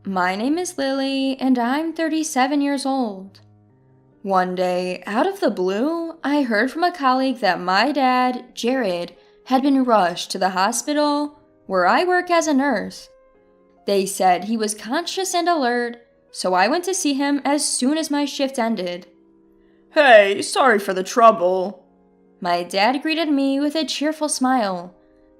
My name is Lily, and I'm 37 years old. One day, out of the blue, I heard from a colleague that my dad, Jared, had been rushed to the hospital where I work as a nurse. They said he was conscious and alert, so I went to see him as soon as my shift ended. "Hey, sorry for the trouble." My dad greeted me with a cheerful smile,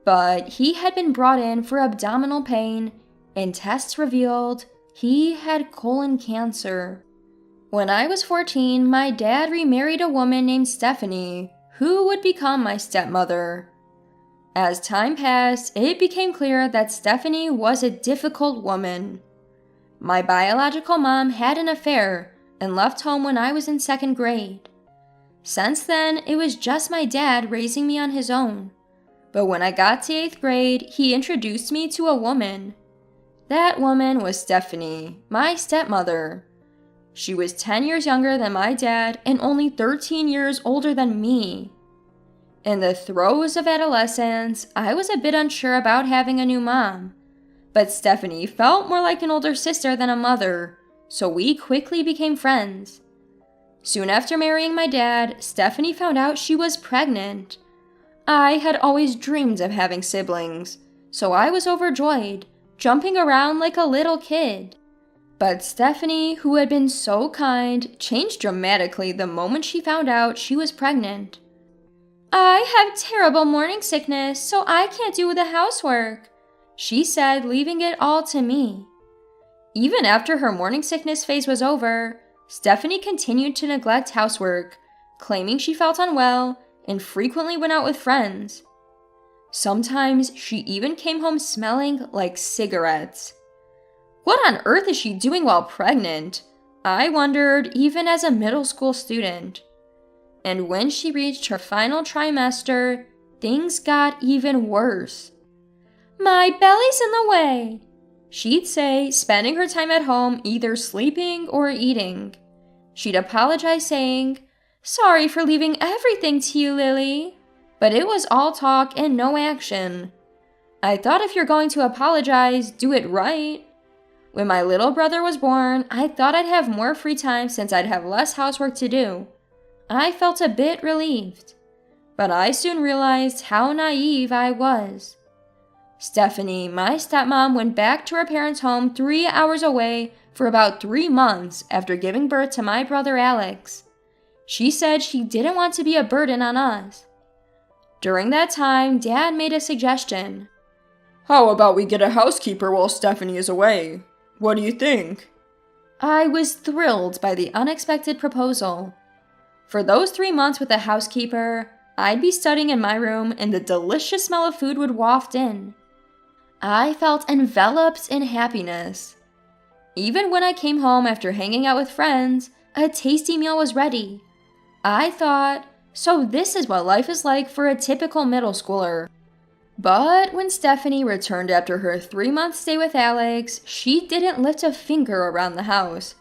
but he had been brought in for abdominal pain, and tests revealed he had colon cancer. When I was 14, my dad remarried a woman named Stephanie, who would become my stepmother. As time passed, it became clear that Stephanie was a difficult woman. My biological mom had an affair and left home when I was in 2nd grade. Since then, it was just my dad raising me on his own. But when I got to 8th grade, he introduced me to a woman. That woman was Stephanie, my stepmother. She was 10 years younger than my dad and only 13 years older than me. In the throes of adolescence, I was a bit unsure about having a new mom, but Stephanie felt more like an older sister than a mother, so we quickly became friends. Soon after marrying my dad, Stephanie found out she was pregnant. I had always dreamed of having siblings, so I was overjoyed, jumping around like a little kid. But Stephanie, who had been so kind, changed dramatically the moment she found out she was pregnant. "I have terrible morning sickness, so I can't do the housework," she said, leaving it all to me. Even after her morning sickness phase was over, Stephanie continued to neglect housework, claiming she felt unwell and frequently went out with friends. Sometimes she even came home smelling like cigarettes. What on earth is she doing while pregnant? I wondered, even as a middle school student. And when she reached her final trimester, things got even worse. "My belly's in the way," she'd say, spending her time at home either sleeping or eating. She'd apologize, saying, "Sorry for leaving everything to you, Lily." But it was all talk and no action. I thought if you're going to apologize, do it right. When my little brother was born, I thought I'd have more free time since I'd have less housework to do. I felt a bit relieved, but I soon realized how naive I was. Stephanie, my stepmom, went back to her parents' home 3 hours away for about 3 months after giving birth to my brother Alex. She said she didn't want to be a burden on us. During that time, Dad made a suggestion. "How about we get a housekeeper while Stephanie is away? What do you think?" I was thrilled by the unexpected proposal. For those 3 months with a housekeeper, I'd be studying in my room and the delicious smell of food would waft in. I felt enveloped in happiness. Even when I came home after hanging out with friends, a tasty meal was ready. I thought, so this is what life is like for a typical middle schooler. But when Stephanie returned after her 3-month stay with Alex, she didn't lift a finger around the house.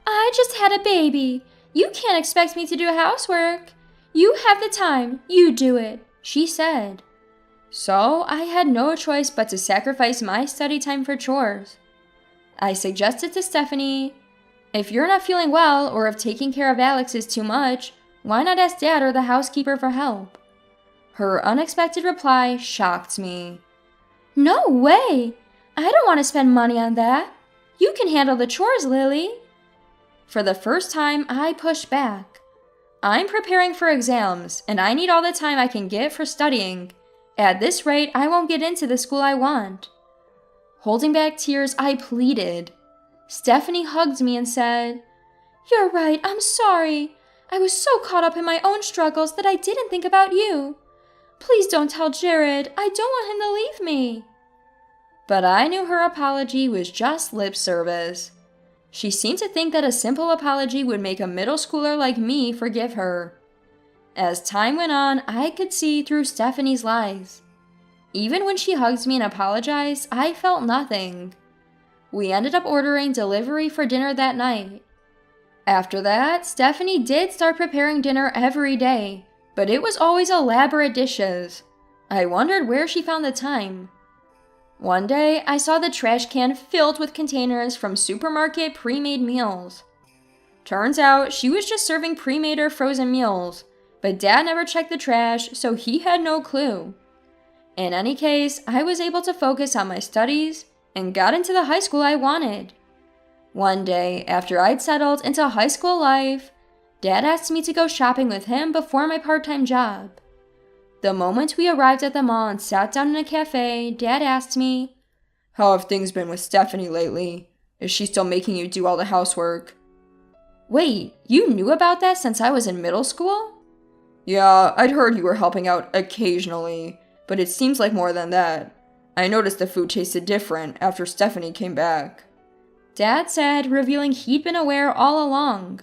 "I just had a baby. You can't expect me to do housework. You have the time, you do it," she said. So I had no choice but to sacrifice my study time for chores. I suggested to Stephanie, "If you're not feeling well or if taking care of Alex is too much, why not ask Dad or the housekeeper for help?" Her unexpected reply shocked me. "No way! I don't want to spend money on that. You can handle the chores, Lily." For the first time, I pushed back. I'm preparing for exams, and I need all the time I can get for studying. At this rate, I won't get into the school I want. Holding back tears, I pleaded. Stephanie hugged me and said, "You're right, I'm sorry. I was so caught up in my own struggles that I didn't think about you. Please don't tell Jared. I don't want him to leave me." But I knew her apology was just lip service. She seemed to think that a simple apology would make a middle schooler like me forgive her. As time went on, I could see through Stephanie's lies. Even when she hugged me and apologized, I felt nothing. We ended up ordering delivery for dinner that night. After that, Stephanie did start preparing dinner every day, but it was always elaborate dishes. I wondered where she found the time. One day, I saw the trash can filled with containers from supermarket pre-made meals. Turns out, she was just serving pre-made or frozen meals, but Dad never checked the trash, so he had no clue. In any case, I was able to focus on my studies and got into the high school I wanted. One day, after I'd settled into high school life, Dad asked me to go shopping with him before my part-time job. The moment we arrived at the mall and sat down in a cafe, Dad asked me, "How have things been with Stephanie lately? Is she still making you do all the housework?" "Wait, you knew about that since I was in middle school?" "Yeah, I'd heard you were helping out occasionally, but it seems like more than that. I noticed the food tasted different after Stephanie came back." Dad said, revealing he'd been aware all along.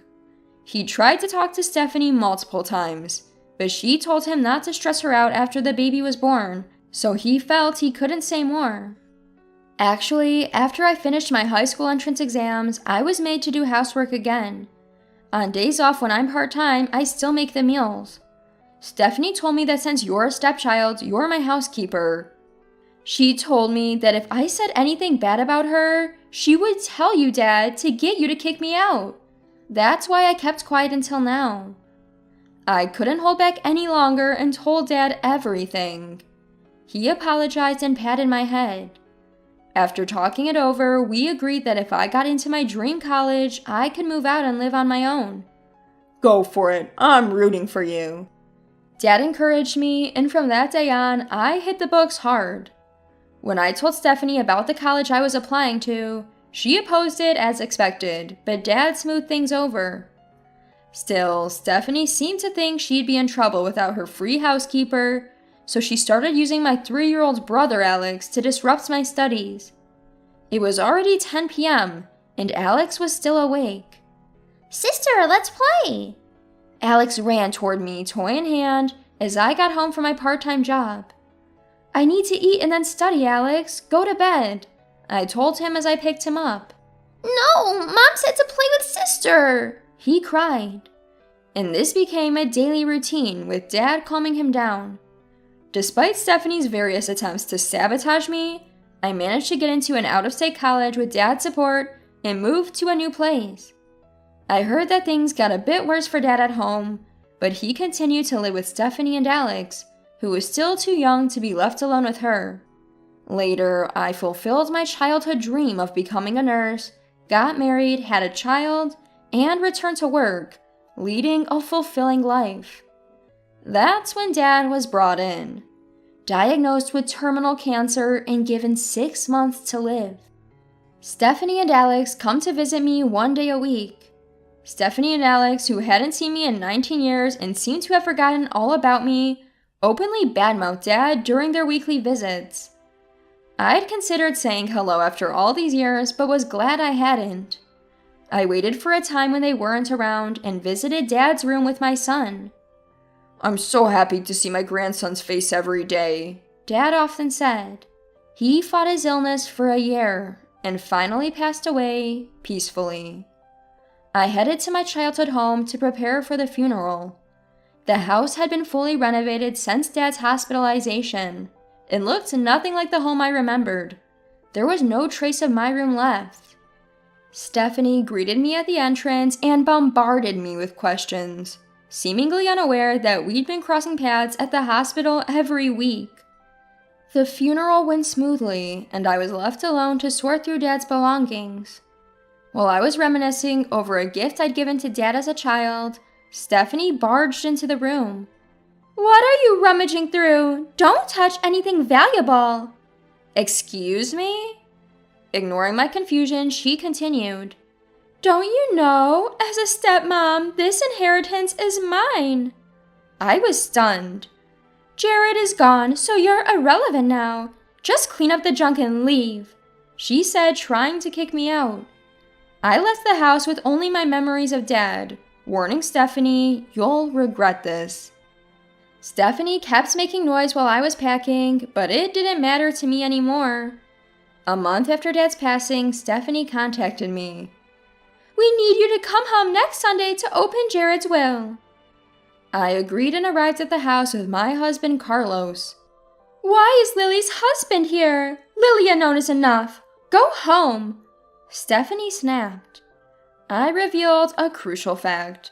He tried to talk to Stephanie multiple times, but she told him not to stress her out after the baby was born, so he felt he couldn't say more. Actually, after I finished my high school entrance exams, I was made to do housework again. On days off when I'm part-time, I still make the meals. Stephanie told me that since you're a stepchild, you're my housekeeper. She told me that if I said anything bad about her, she would tell you, Dad, to get you to kick me out. That's why I kept quiet until now. I couldn't hold back any longer and told Dad everything. He apologized and patted my head. After talking it over, we agreed that if I got into my dream college, I could move out and live on my own. "Go for it. I'm rooting for you." Dad encouraged me, and from that day on, I hit the books hard. When I told Stephanie about the college I was applying to, she opposed it as expected, but Dad smoothed things over. Still, Stephanie seemed to think she'd be in trouble without her free housekeeper, so she started using my 3-year-old brother Alex to disrupt my studies. It was already 10 p.m., and Alex was still awake. "Sister, let's play!" Alex ran toward me, toy in hand, as I got home from my part-time job. "I need to eat and then study, Alex. Go to bed," I told him as I picked him up. "No, Mom said to play with Sister!" he cried. And this became a daily routine, with Dad calming him down. Despite Stephanie's various attempts to sabotage me, I managed to get into an out-of-state college with Dad's support and moved to a new place. I heard that things got a bit worse for Dad at home, but he continued to live with Stephanie and Alex, who was still too young to be left alone with her. Later, I fulfilled my childhood dream of becoming a nurse, got married, had a child, and returned to work, leading a fulfilling life. That's when Dad was brought in, diagnosed with terminal cancer and given 6 months to live. Stephanie and Alex come to visit me one day a week. Stephanie and Alex, who hadn't seen me in 19 years and seemed to have forgotten all about me, openly badmouthed Dad during their weekly visits. I'd considered saying hello after all these years, but was glad I hadn't. I waited for a time when they weren't around and visited Dad's room with my son. "I'm so happy to see my grandson's face every day," Dad often said. He fought his illness for a year and finally passed away peacefully. I headed to my childhood home to prepare for the funeral. The house had been fully renovated since Dad's hospitalization and looked nothing like the home I remembered. There was no trace of my room left. Stephanie greeted me at the entrance and bombarded me with questions, seemingly unaware that we'd been crossing paths at the hospital every week. The funeral went smoothly, and I was left alone to sort through Dad's belongings. While I was reminiscing over a gift I'd given to Dad as a child, Stephanie barged into the room. "What are you rummaging through? Don't touch anything valuable." "Excuse me?" Ignoring my confusion, she continued. "Don't you know, as a stepmom, this inheritance is mine." I was stunned. "Jared is gone, so you're irrelevant now. Just clean up the junk and leave," she said, trying to kick me out. I left the house with only my memories of Dad, warning Stephanie, "You'll regret this." Stephanie kept making noise while I was packing, but it didn't matter to me anymore. A month after Dad's passing, Stephanie contacted me. "We need you to come home next Sunday to open Jared's will." I agreed and arrived at the house with my husband, Carlos. Why is Lily's husband here? Lily alone is enough. Go home. Stephanie snapped. I revealed a crucial fact.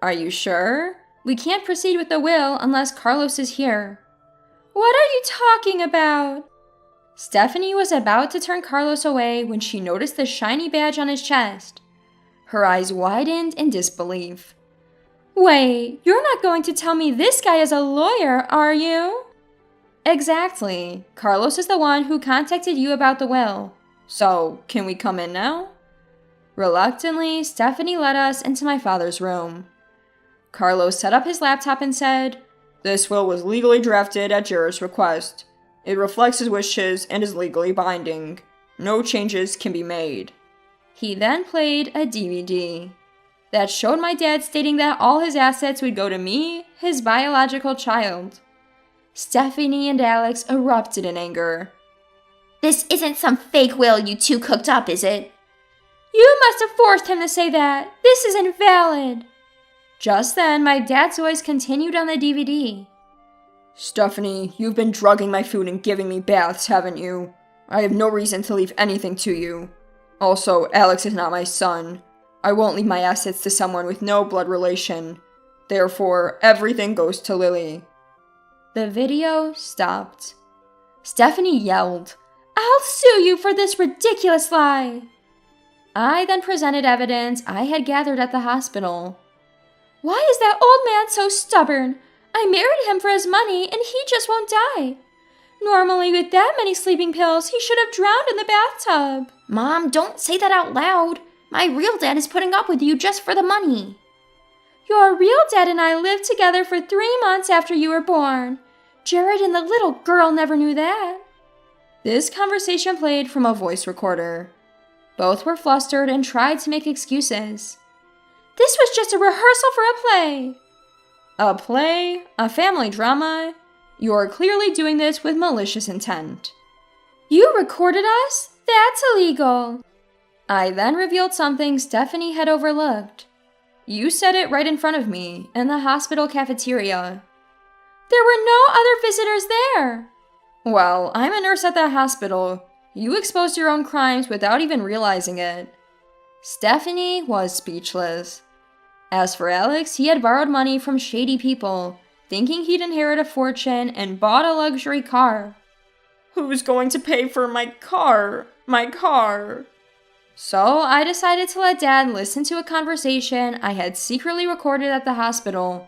Are you sure? We can't proceed with the will unless Carlos is here. What are you talking about? Stephanie was about to turn Carlos away when she noticed the shiny badge on his chest. Her eyes widened in disbelief. Wait, you're not going to tell me this guy is a lawyer, are you? Exactly. Carlos is the one who contacted you about the will. So, can we come in now? Reluctantly, Stephanie led us into my father's room. Carlos set up his laptop and said, This will was legally drafted at Jared's request. It reflects his wishes and is legally binding. No changes can be made. He then played a DVD that showed my dad stating that all his assets would go to me, his biological child. Stephanie and Alex erupted in anger. This isn't some fake will you two cooked up, is it? You must have forced him to say that. This is invalid. Just then, my dad's voice continued on the DVD. Stephanie, you've been drugging my food and giving me baths, haven't you? I have no reason to leave anything to you. Also, Alex is not my son. I won't leave my assets to someone with no blood relation. Therefore, everything goes to Lily. The video stopped. Stephanie yelled, I'll sue you for this ridiculous lie. I then presented evidence I had gathered at the hospital. Why is that old man so stubborn? I married him for his money and he just won't die. Normally, with that many sleeping pills, he should have drowned in the bathtub. Mom, don't say that out loud. My real dad is putting up with you just for the money. Your real dad and I lived together for 3 months after you were born. Jared and the little girl never knew that. This conversation played from a voice recorder. Both were flustered and tried to make excuses. This was just a rehearsal for a play. A play? A family drama? You are clearly doing this with malicious intent. You recorded us? That's illegal. I then revealed something Stephanie had overlooked. You said it right in front of me, in the hospital cafeteria. There were no other visitors there. Well, I'm a nurse at that hospital. You exposed your own crimes without even realizing it. Stephanie was speechless. As for Alex, he had borrowed money from shady people, thinking he'd inherit a fortune and bought a luxury car. Who's going to pay for my car? My car? So I decided to let Dad listen to a conversation I had secretly recorded at the hospital.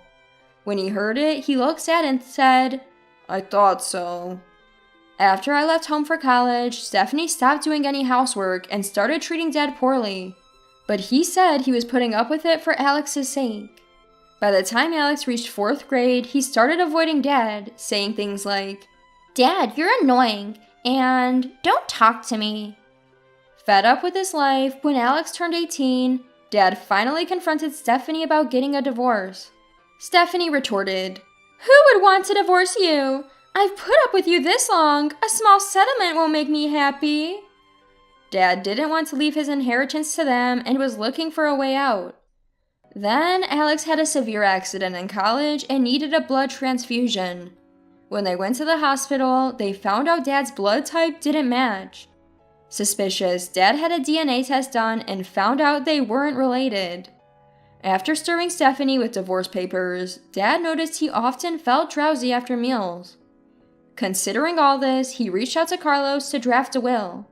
When he heard it, he looked sad and said, I thought so. After I left home for college, Stephanie stopped doing any housework and started treating Dad poorly. But he said he was putting up with it for Alex's sake. By the time Alex reached 4th grade, he started avoiding Dad, saying things like, Dad, you're annoying, and don't talk to me. Fed up with his life, when Alex turned 18, Dad finally confronted Stephanie about getting a divorce. Stephanie retorted, Who would want to divorce you? I've put up with you this long. A small settlement won't make me happy. Dad didn't want to leave his inheritance to them and was looking for a way out. Then Alex had a severe accident in college and needed a blood transfusion. When they went to the hospital, they found out Dad's blood type didn't match. Suspicious, Dad had a DNA test done and found out they weren't related. After stirring Stephanie with divorce papers, Dad noticed he often felt drowsy after meals. Considering all this, he reached out to Carlos to draft a will.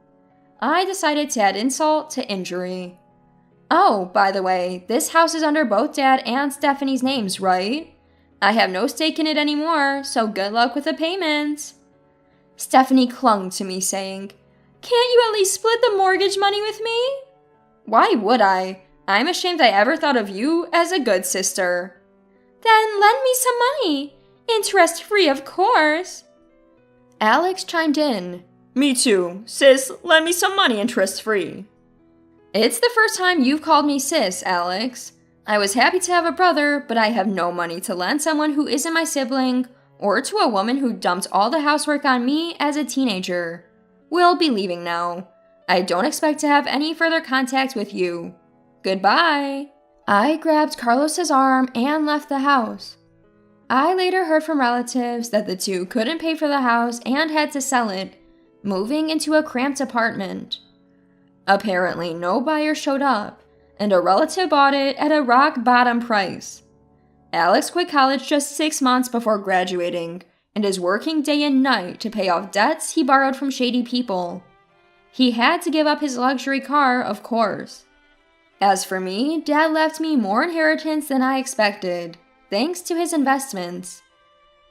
I decided to add insult to injury. Oh, by the way, this house is under both Dad and Stephanie's names, right? I have no stake in it anymore, so good luck with the payments. Stephanie clung to me, saying, Can't you at least split the mortgage money with me? Why would I? I'm ashamed I ever thought of you as a good sister. Then lend me some money. Interest-free, of course. Alex chimed in. Me too. Sis, lend me some money interest-free. It's the first time you've called me sis, Alex. I was happy to have a brother, but I have no money to lend someone who isn't my sibling, or to a woman who dumped all the housework on me as a teenager. We'll be leaving now. I don't expect to have any further contact with you. Goodbye. I grabbed Carlos's arm and left the house. I later heard from relatives that the two couldn't pay for the house and had to sell it, moving into a cramped apartment. Apparently, no buyer showed up, and a relative bought it at a rock bottom price. Alex quit college just 6 months before graduating and is working day and night to pay off debts he borrowed from shady people. He had to give up his luxury car, of course. As for me, Dad left me more inheritance than I expected, thanks to his investments.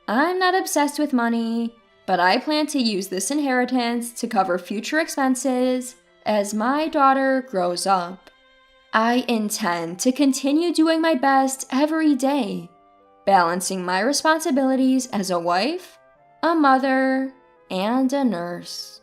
I'm not obsessed with money, but I plan to use this inheritance to cover future expenses as my daughter grows up. I intend to continue doing my best every day, balancing my responsibilities as a wife, a mother, and a nurse.